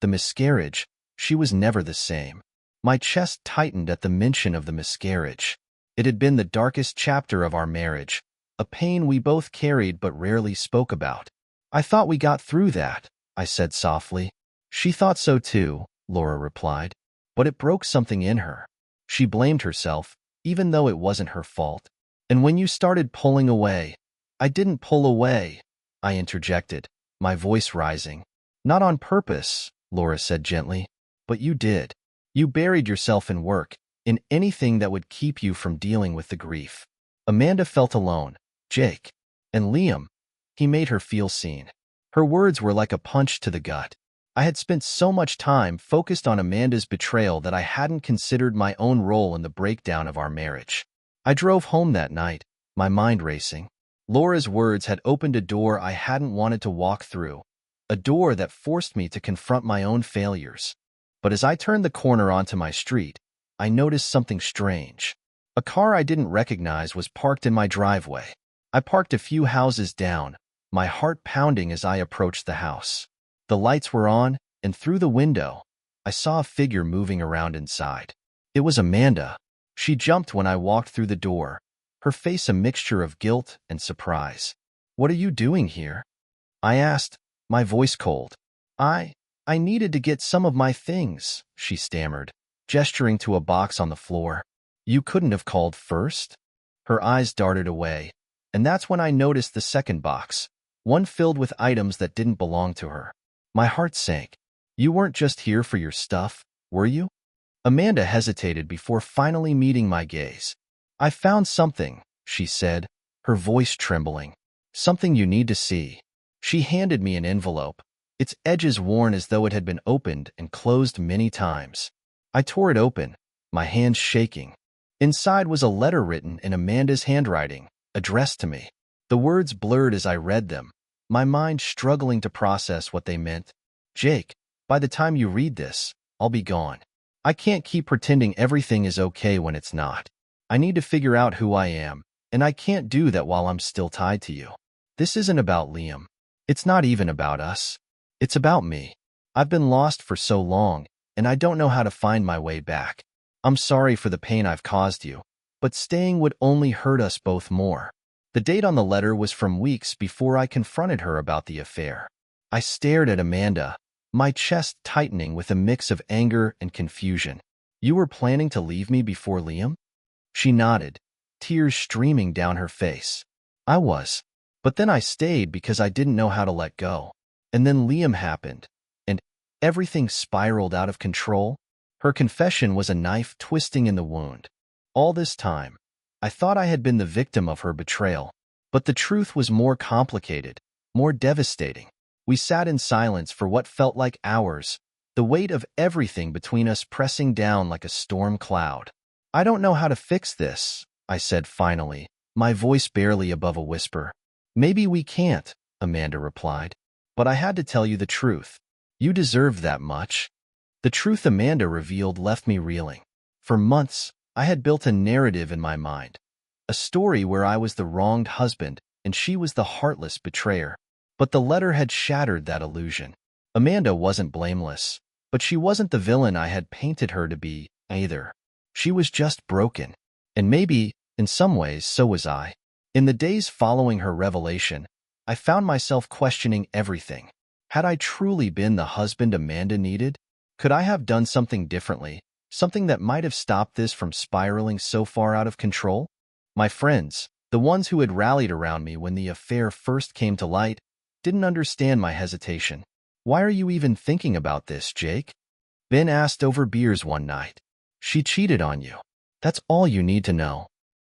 the miscarriage, she was never the same." My chest tightened at the mention of the miscarriage. It had been the darkest chapter of our marriage, a pain we both carried but rarely spoke about. "I thought we got through that," I said softly. "She thought so too," Laura replied. "But it broke something in her. She blamed herself, even though it wasn't her fault. And when you started pulling away—" "I didn't pull away," I interjected, my voice rising. "Not on purpose," Laura said gently. "But you did. You buried yourself in work, in anything that would keep you from dealing with the grief. Amanda felt alone, Jake. And Liam, he made her feel seen." Her words were like a punch to the gut. I had spent so much time focused on Amanda's betrayal that I hadn't considered my own role in the breakdown of our marriage. I drove home that night, my mind racing. Laura's words had opened a door I hadn't wanted to walk through, a door that forced me to confront my own failures. But as I turned the corner onto my street, I noticed something strange. A car I didn't recognize was parked in my driveway. I parked a few houses down, my heart pounding as I approached the house. The lights were on, and through the window, I saw a figure moving around inside. It was Amanda. She jumped when I walked through the door, her face a mixture of guilt and surprise. "What are you doing here?" I asked, my voice cold. I needed to get some of my things," she stammered, gesturing to a box on the floor. "You couldn't have called first?" Her eyes darted away, and that's when I noticed the second box, one filled with items that didn't belong to her. My heart sank. "You weren't just here for your stuff, were you?" Amanda hesitated before finally meeting my gaze. "I found something," she said, her voice trembling. "Something you need to see." She handed me an envelope, its edges worn as though it had been opened and closed many times. I tore it open, my hands shaking. Inside was a letter written in Amanda's handwriting, addressed to me. The words blurred as I read them, my mind struggling to process what they meant. "Jake, by the time you read this, I'll be gone. I can't keep pretending everything is okay when it's not. I need to figure out who I am, and I can't do that while I'm still tied to you. This isn't about Liam. It's not even about us. It's about me. I've been lost for so long, and I don't know how to find my way back. I'm sorry for the pain I've caused you, but staying would only hurt us both more." The date on the letter was from weeks before I confronted her about the affair. I stared at Amanda, my chest tightening with a mix of anger and confusion. "You were planning to leave me before Liam?" She nodded, tears streaming down her face. "I was. But then I stayed because I didn't know how to let go. And then Liam happened, and everything spiraled out of control." Her confession was a knife twisting in the wound. All this time, I thought I had been the victim of her betrayal. But the truth was more complicated, more devastating. We sat in silence for what felt like hours, the weight of everything between us pressing down like a storm cloud. "I don't know how to fix this," I said finally, my voice barely above a whisper. "Maybe we can't," Amanda replied. "But I had to tell you the truth. You deserved that much." The truth Amanda revealed left me reeling. For months, I had built a narrative in my mind, a story where I was the wronged husband and she was the heartless betrayer. But the letter had shattered that illusion. Amanda wasn't blameless, but she wasn't the villain I had painted her to be, either. She was just broken. And maybe, in some ways, so was I. In the days following her revelation, I found myself questioning everything. Had I truly been the husband Amanda needed? Could I have done something differently? Something that might have stopped this from spiraling so far out of control? My friends, the ones who had rallied around me when the affair first came to light, didn't understand my hesitation. Why are you even thinking about this, Jake? Ben asked over beers one night. She cheated on you. That's all you need to know.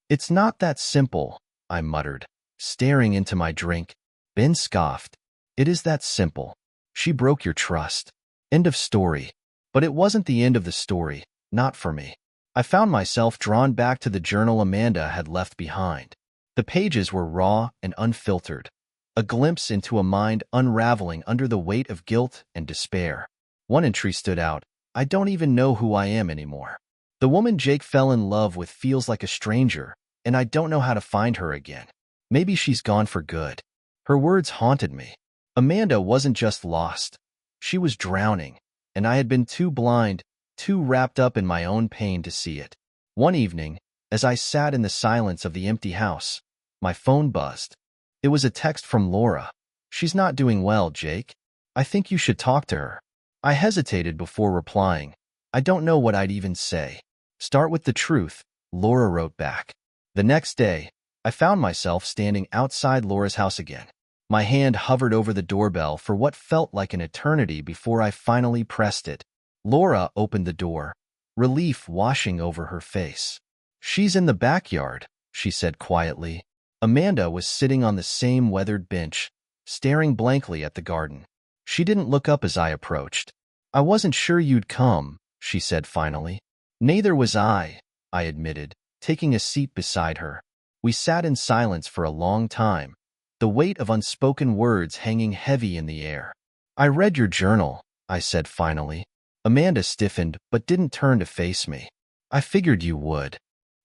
It's not that simple, I muttered, staring into my drink. Ben scoffed. It is that simple. She broke your trust. End of story. But it wasn't the end of the story, not for me. I found myself drawn back to the journal Amanda had left behind. The pages were raw and unfiltered, a glimpse into a mind unraveling under the weight of guilt and despair. One entry stood out. I don't even know who I am anymore. The woman Jake fell in love with feels like a stranger, and I don't know how to find her again. Maybe she's gone for good. Her words haunted me. Amanda wasn't just lost. She was drowning, and I had been too blind, too wrapped up in my own pain to see it. One evening, as I sat in the silence of the empty house, my phone buzzed. It was a text from Laura. She's not doing well, Jake. I think you should talk to her. I hesitated before replying. I don't know what I'd even say. Start with the truth, Laura wrote back. The next day, I found myself standing outside Laura's house again. My hand hovered over the doorbell for what felt like an eternity before I finally pressed it. Laura opened the door, relief washing over her face. She's in the backyard, she said quietly. Amanda was sitting on the same weathered bench, staring blankly at the garden. She didn't look up as I approached. I wasn't sure you'd come, she said finally. Neither was I admitted, taking a seat beside her. We sat in silence for a long time, the weight of unspoken words hanging heavy in the air. I read your journal, I said finally. Amanda stiffened but didn't turn to face me. I figured you would.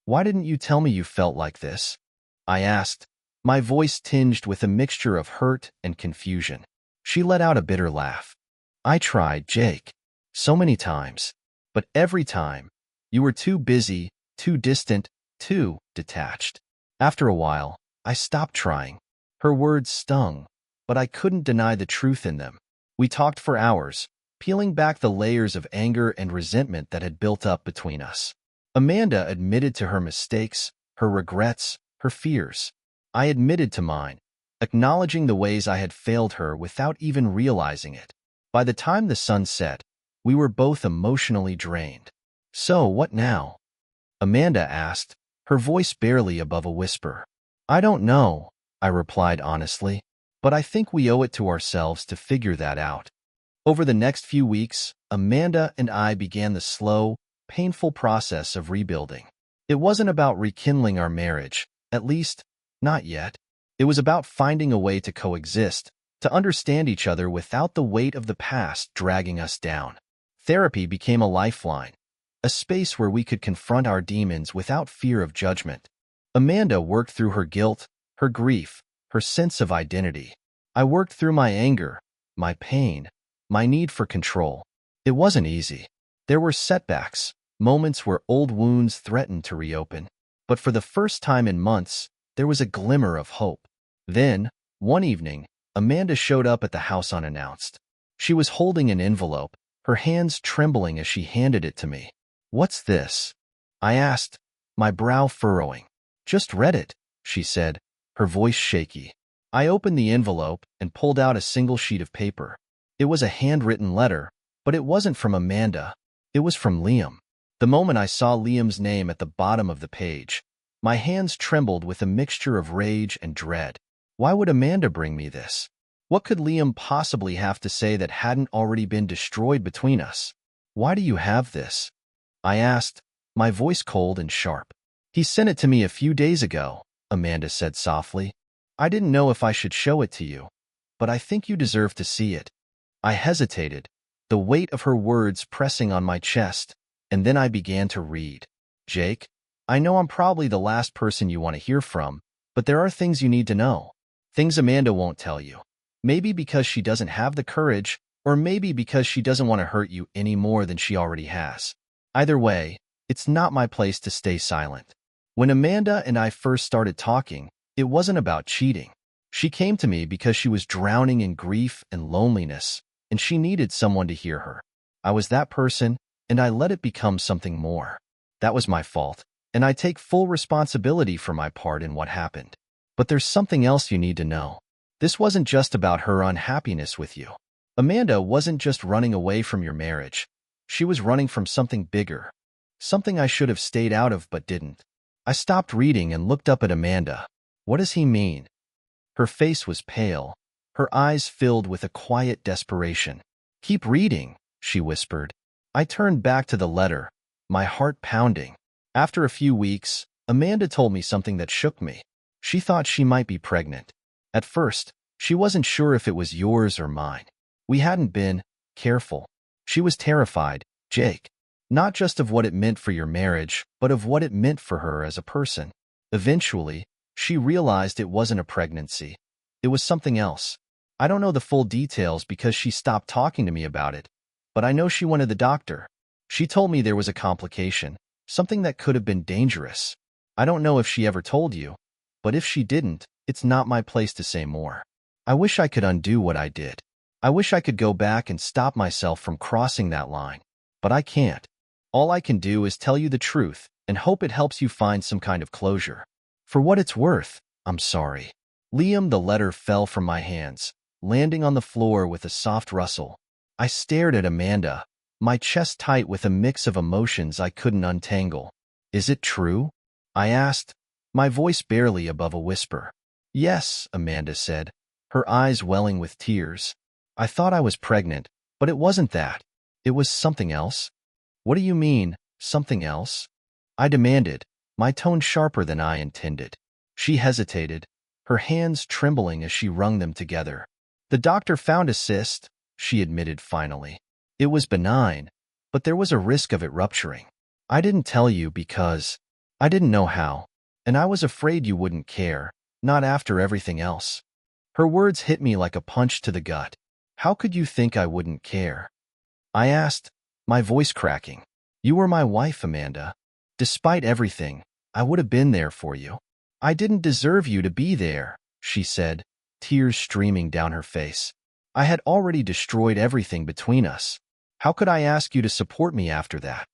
Why didn't you tell me you felt like this? I asked, my voice tinged with a mixture of hurt and confusion. She let out a bitter laugh. I tried, Jake. So many times. But every time, you were too busy, too distant, too detached. After a while, I stopped trying. Her words stung, but I couldn't deny the truth in them. We talked for hours, peeling back the layers of anger and resentment that had built up between us. Amanda admitted to her mistakes, her regrets, her fears. I admitted to mine, acknowledging the ways I had failed her without even realizing it. By the time the sun set, we were both emotionally drained. So, what now? Amanda asked, her voice barely above a whisper. I don't know, I replied honestly, but I think we owe it to ourselves to figure that out. Over the next few weeks, Amanda and I began the slow, painful process of rebuilding. It wasn't about rekindling our marriage, at least, not yet. It was about finding a way to coexist, to understand each other without the weight of the past dragging us down. Therapy became a lifeline, a space where we could confront our demons without fear of judgment. Amanda worked through her guilt, her grief, her sense of identity. I worked through my anger, my pain, my need for control. It wasn't easy. There were setbacks, moments where old wounds threatened to reopen. But for the first time in months, there was a glimmer of hope. Then, one evening, Amanda showed up at the house unannounced. She was holding an envelope, her hands trembling as she handed it to me. What's this? I asked, my brow furrowing. Just read it, she said, her voice shaky. I opened the envelope and pulled out a single sheet of paper. It was a handwritten letter, but it wasn't from Amanda. It was from Liam. The moment I saw Liam's name at the bottom of the page, my hands trembled with a mixture of rage and dread. Why would Amanda bring me this? What could Liam possibly have to say that hadn't already been destroyed between us? Why do you have this? I asked, my voice cold and sharp. He sent it to me a few days ago, Amanda said softly. I didn't know if I should show it to you, but I think you deserve to see it. I hesitated, the weight of her words pressing on my chest, and then I began to read. Jake, I know I'm probably the last person you want to hear from, but there are things you need to know. Things Amanda won't tell you. Maybe because she doesn't have the courage, or maybe because she doesn't want to hurt you any more than she already has. Either way, it's not my place to stay silent. When Amanda and I first started talking, it wasn't about cheating. She came to me because she was drowning in grief and loneliness, and she needed someone to hear her. I was that person, and I let it become something more. That was my fault, and I take full responsibility for my part in what happened. But there's something else you need to know. This wasn't just about her unhappiness with you. Amanda wasn't just running away from your marriage. She was running from something bigger. Something I should have stayed out of but didn't. I stopped reading and looked up at Amanda. What does he mean? Her face was pale, her eyes filled with a quiet desperation. Keep reading, she whispered. I turned back to the letter, my heart pounding. After a few weeks, Amanda told me something that shook me. She thought she might be pregnant. At first, she wasn't sure if it was yours or mine. We hadn't been careful. She was terrified, Jake. Not just of what it meant for your marriage, but of what it meant for her as a person. Eventually, she realized it wasn't a pregnancy. It was something else. I don't know the full details because she stopped talking to me about it, but I know she went to the doctor. She told me there was a complication, something that could have been dangerous. I don't know if she ever told you, but if she didn't, it's not my place to say more. I wish I could undo what I did. I wish I could go back and stop myself from crossing that line, but I can't. All I can do is tell you the truth and hope it helps you find some kind of closure. For what it's worth, I'm sorry. Liam, the letter fell from my hands, landing on the floor with a soft rustle. I stared at Amanda, my chest tight with a mix of emotions I couldn't untangle. Is it true? I asked, my voice barely above a whisper. Yes, Amanda said, her eyes welling with tears. I thought I was pregnant, but it wasn't that. It was something else. What do you mean, something else? I demanded, my tone sharper than I intended. She hesitated, her hands trembling as she wrung them together. The doctor found a cyst, she admitted finally. It was benign, but there was a risk of it rupturing. I didn't tell you because I didn't know how, and I was afraid you wouldn't care, not after everything else. Her words hit me like a punch to the gut. How could you think I wouldn't care? I asked, my voice cracking. You were my wife, Amanda. Despite everything, I would have been there for you. I didn't deserve you to be there, she said, tears streaming down her face. I had already destroyed everything between us. How could I ask you to support me after that?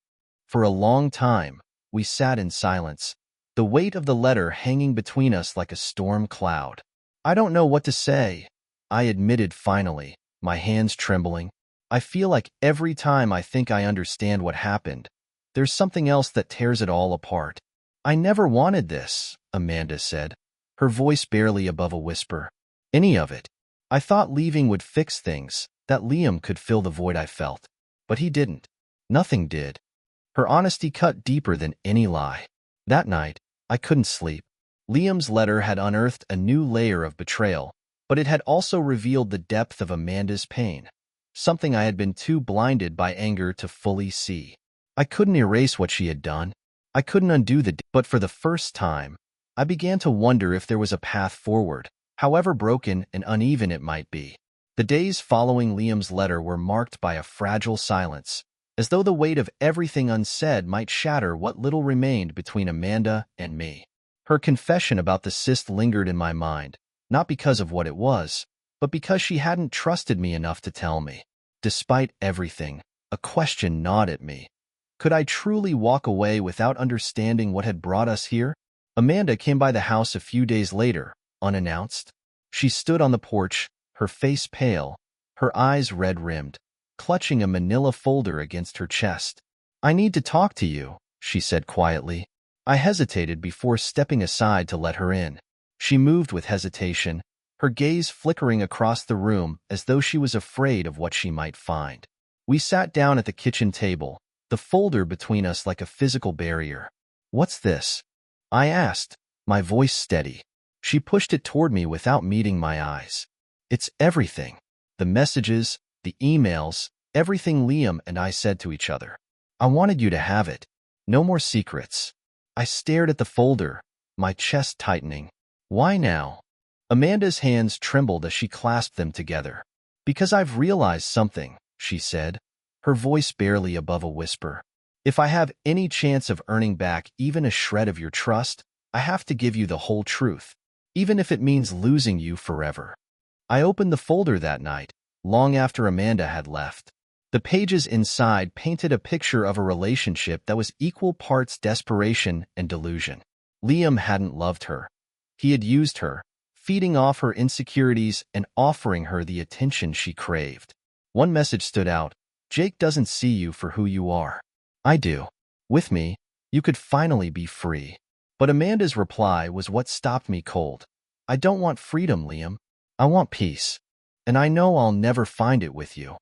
For a long time, we sat in silence, the weight of the letter hanging between us like a storm cloud. I don't know what to say, I admitted finally, my hands trembling. I feel like every time I think I understand what happened, there's something else that tears it all apart. I never wanted this, Amanda said, her voice barely above a whisper. Any of it. I thought leaving would fix things, that Liam could fill the void I felt. But he didn't. Nothing did. Her honesty cut deeper than any lie. That night, I couldn't sleep. Liam's letter had unearthed a new layer of betrayal, but it had also revealed the depth of Amanda's pain. Something I had been too blinded by anger to fully see. I couldn't erase what she had done. I couldn't undo but for the first time, I began to wonder if there was a path forward, however broken and uneven it might be. The days following Liam's letter were marked by a fragile silence, as though the weight of everything unsaid might shatter what little remained between Amanda and me. Her confession about the cyst lingered in my mind, not because of what it was, but because she hadn't trusted me enough to tell me. Despite everything, a question gnawed at me. Could I truly walk away without understanding what had brought us here? Amanda came by the house a few days later, unannounced. She stood on the porch, her face pale, her eyes red-rimmed, clutching a manila folder against her chest. I need to talk to you, she said quietly. I hesitated before stepping aside to let her in. She moved with hesitation, her gaze flickering across the room as though she was afraid of what she might find. We sat down at the kitchen table, the folder between us like a physical barrier. What's this? I asked, my voice steady. She pushed it toward me without meeting my eyes. It's everything. The messages, the emails, everything Liam and I said to each other. I wanted you to have it. No more secrets. I stared at the folder, my chest tightening. Why now? Amanda's hands trembled as she clasped them together. Because I've realized something, she said, her voice barely above a whisper. If I have any chance of earning back even a shred of your trust, I have to give you the whole truth, even if it means losing you forever. I opened the folder that night, long after Amanda had left. The pages inside painted a picture of a relationship that was equal parts desperation and delusion. Liam hadn't loved her. He had used her, feeding off her insecurities and offering her the attention she craved. One message stood out: Jake doesn't see you for who you are. I do. With me, you could finally be free. But Amanda's reply was what stopped me cold. I don't want freedom, Liam. I want peace. And I know I'll never find it with you.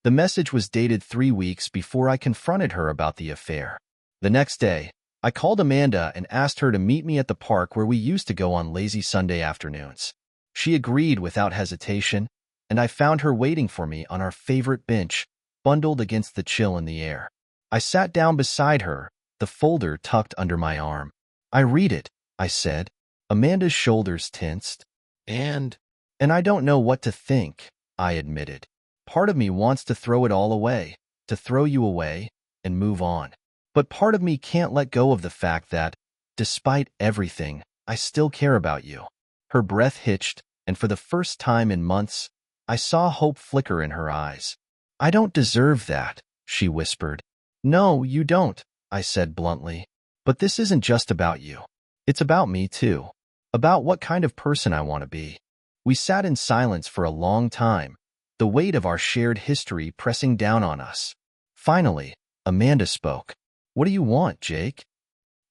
The message was dated 3 weeks before I confronted her about the affair. The next day, I called Amanda and asked her to meet me at the park where we used to go on lazy Sunday afternoons. She agreed without hesitation, and I found her waiting for me on our favorite bench, bundled against the chill in the air. I sat down beside her, the folder tucked under my arm. I read it, I said. Amanda's shoulders tensed. And I don't know what to think, I admitted. Part of me wants to throw it all away, to throw you away, and move on. But part of me can't let go of the fact that, despite everything, I still care about you. Her breath hitched, and for the first time in months, I saw hope flicker in her eyes. I don't deserve that, she whispered. No, you don't, I said bluntly. But this isn't just about you. It's about me too. About what kind of person I want to be. We sat in silence for a long time, the weight of our shared history pressing down on us. Finally, Amanda spoke. What do you want, Jake?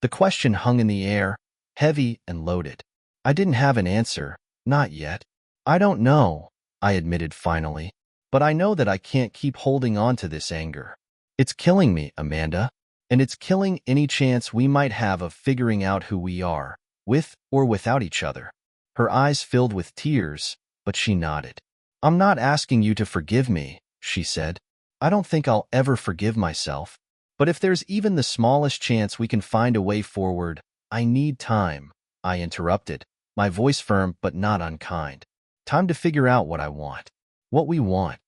The question hung in the air, heavy and loaded. I didn't have an answer, not yet. I don't know, I admitted finally. But I know that I can't keep holding on to this anger. It's killing me, Amanda. And it's killing any chance we might have of figuring out who we are, with or without each other. Her eyes filled with tears, but she nodded. I'm not asking you to forgive me, she said. I don't think I'll ever forgive myself. But if there's even the smallest chance we can find a way forward, I need time, I interrupted, my voice firm but not unkind. Time to figure out what I want. What we want.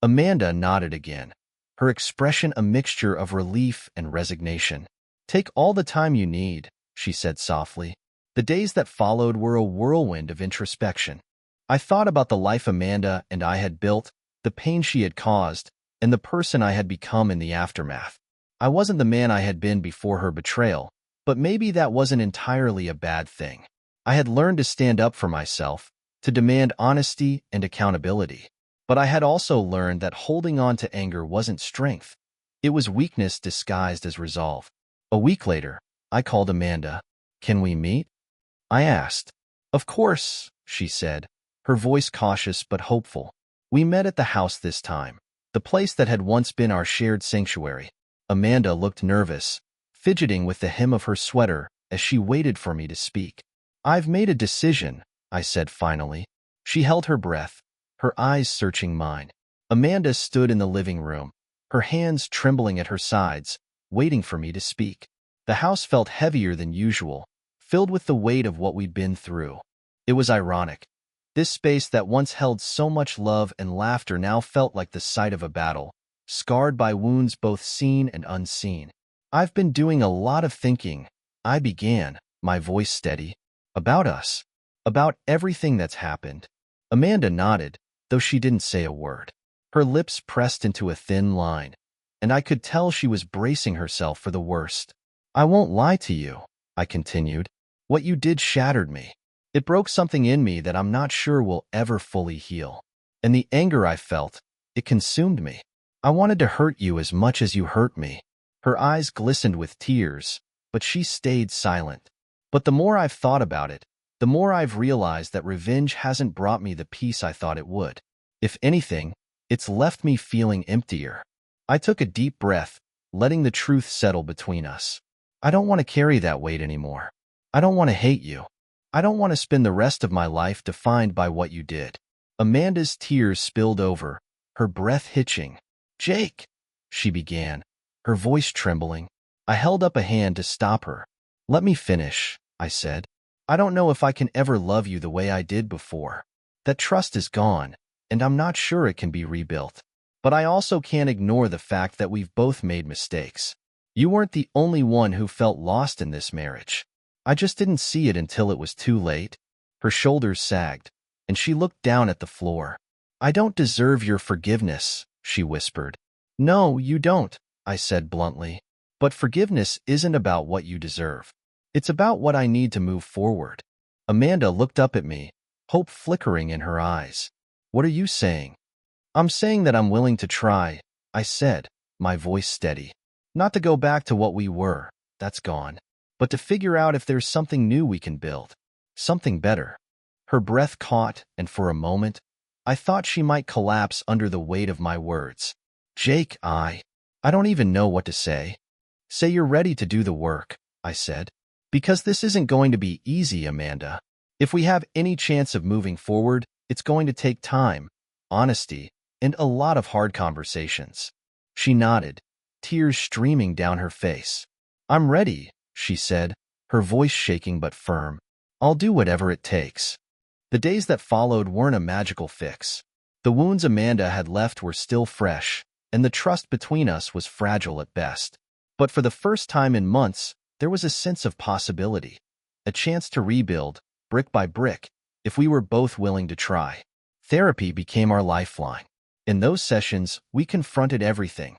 Amanda nodded again, her expression a mixture of relief and resignation. Take all the time you need, she said softly. The days that followed were a whirlwind of introspection. I thought about the life Amanda and I had built, the pain she had caused, and the person I had become in the aftermath. I wasn't the man I had been before her betrayal, but maybe that wasn't entirely a bad thing. I had learned to stand up for myself, to demand honesty and accountability. But I had also learned that holding on to anger wasn't strength. It was weakness disguised as resolve. A week later, I called Amanda. Can we meet? I asked. Of course, she said, her voice cautious but hopeful. We met at the house this time, the place that had once been our shared sanctuary. Amanda looked nervous, fidgeting with the hem of her sweater as she waited for me to speak. I've made a decision, I said finally. She held her breath, her eyes searching mine. Amanda stood in the living room, her hands trembling at her sides, waiting for me to speak. The house felt heavier than usual, filled with the weight of what we'd been through. It was ironic. This space that once held so much love and laughter now felt like the site of a battle, scarred by wounds both seen and unseen. I've been doing a lot of thinking, I began, my voice steady. About us. About everything that's happened. Amanda nodded, though she didn't say a word. Her lips pressed into a thin line, and I could tell she was bracing herself for the worst. I won't lie to you, I continued. What you did shattered me. It broke something in me that I'm not sure will ever fully heal. And the anger I felt, it consumed me. I wanted to hurt you as much as you hurt me. Her eyes glistened with tears, but she stayed silent. But the more I've thought about it, the more I've realized that revenge hasn't brought me the peace I thought it would. If anything, it's left me feeling emptier. I took a deep breath, letting the truth settle between us. I don't want to carry that weight anymore. I don't want to hate you. I don't want to spend the rest of my life defined by what you did. Amanda's tears spilled over, her breath hitching. Jake, she began, her voice trembling. I held up a hand to stop her. Let me finish, I said. I don't know if I can ever love you the way I did before. That trust is gone, and I'm not sure it can be rebuilt. But I also can't ignore the fact that we've both made mistakes. You weren't the only one who felt lost in this marriage. I just didn't see it until it was too late. Her shoulders sagged, and she looked down at the floor. I don't deserve your forgiveness, she whispered. No, you don't, I said bluntly. But forgiveness isn't about what you deserve. It's about what I need to move forward. Amanda looked up at me, hope flickering in her eyes. What are you saying? I'm saying that I'm willing to try, I said, my voice steady. Not to go back to what we were, that's gone, but to figure out if there's something new we can build. Something better. Her breath caught, and for a moment, I thought she might collapse under the weight of my words. Jake, I don't even know what to say. Say you're ready to do the work, I said. Because this isn't going to be easy, Amanda. If we have any chance of moving forward, it's going to take time, honesty, and a lot of hard conversations. She nodded, tears streaming down her face. I'm ready, she said, her voice shaking but firm. I'll do whatever it takes. The days that followed weren't a magical fix. The wounds Amanda had left were still fresh, and the trust between us was fragile at best. But for the first time in months, there was a sense of possibility, a chance to rebuild, brick by brick, if we were both willing to try. Therapy became our lifeline. In those sessions, we confronted everything.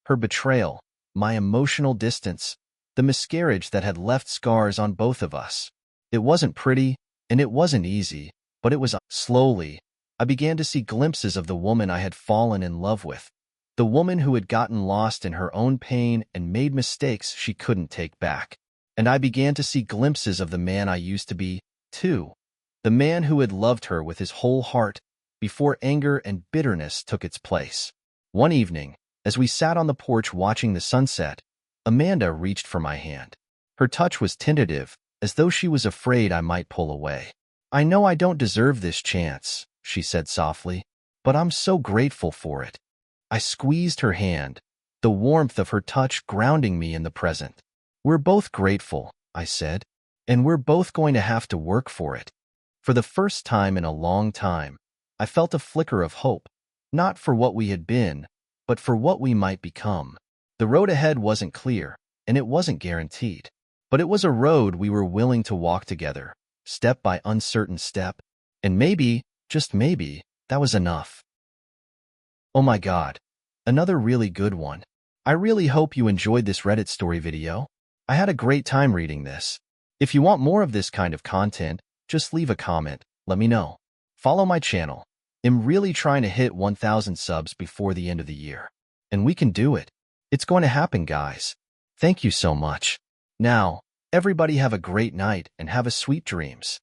Her betrayal, my emotional distance, the miscarriage that had left scars on both of us. It wasn't pretty, and it wasn't easy, but it was slowly. I began to see glimpses of the woman I had fallen in love with, the woman who had gotten lost in her own pain and made mistakes she couldn't take back. And I began to see glimpses of the man I used to be, too, the man who had loved her with his whole heart before anger and bitterness took its place. One evening, as we sat on the porch watching the sunset, Amanda reached for my hand. Her touch was tentative, as though she was afraid I might pull away. I know I don't deserve this chance, she said softly, but I'm so grateful for it. I squeezed her hand, the warmth of her touch grounding me in the present. We're both grateful, I said, and we're both going to have to work for it. For the first time in a long time, I felt a flicker of hope, not for what we had been, but for what we might become. The road ahead wasn't clear, and it wasn't guaranteed, but it was a road we were willing to walk together, step by uncertain step, and maybe, just maybe, that was enough. Oh my God, another really good one. I really hope you enjoyed this Reddit story video. I had a great time reading this. If you want more of this kind of content, just leave a comment, let me know. Follow my channel. I'm really trying to hit 1,000 subs before the end of the year. And we can do it. It's going to happen, guys. Thank you so much. Now, everybody have a great night and have a sweet dreams.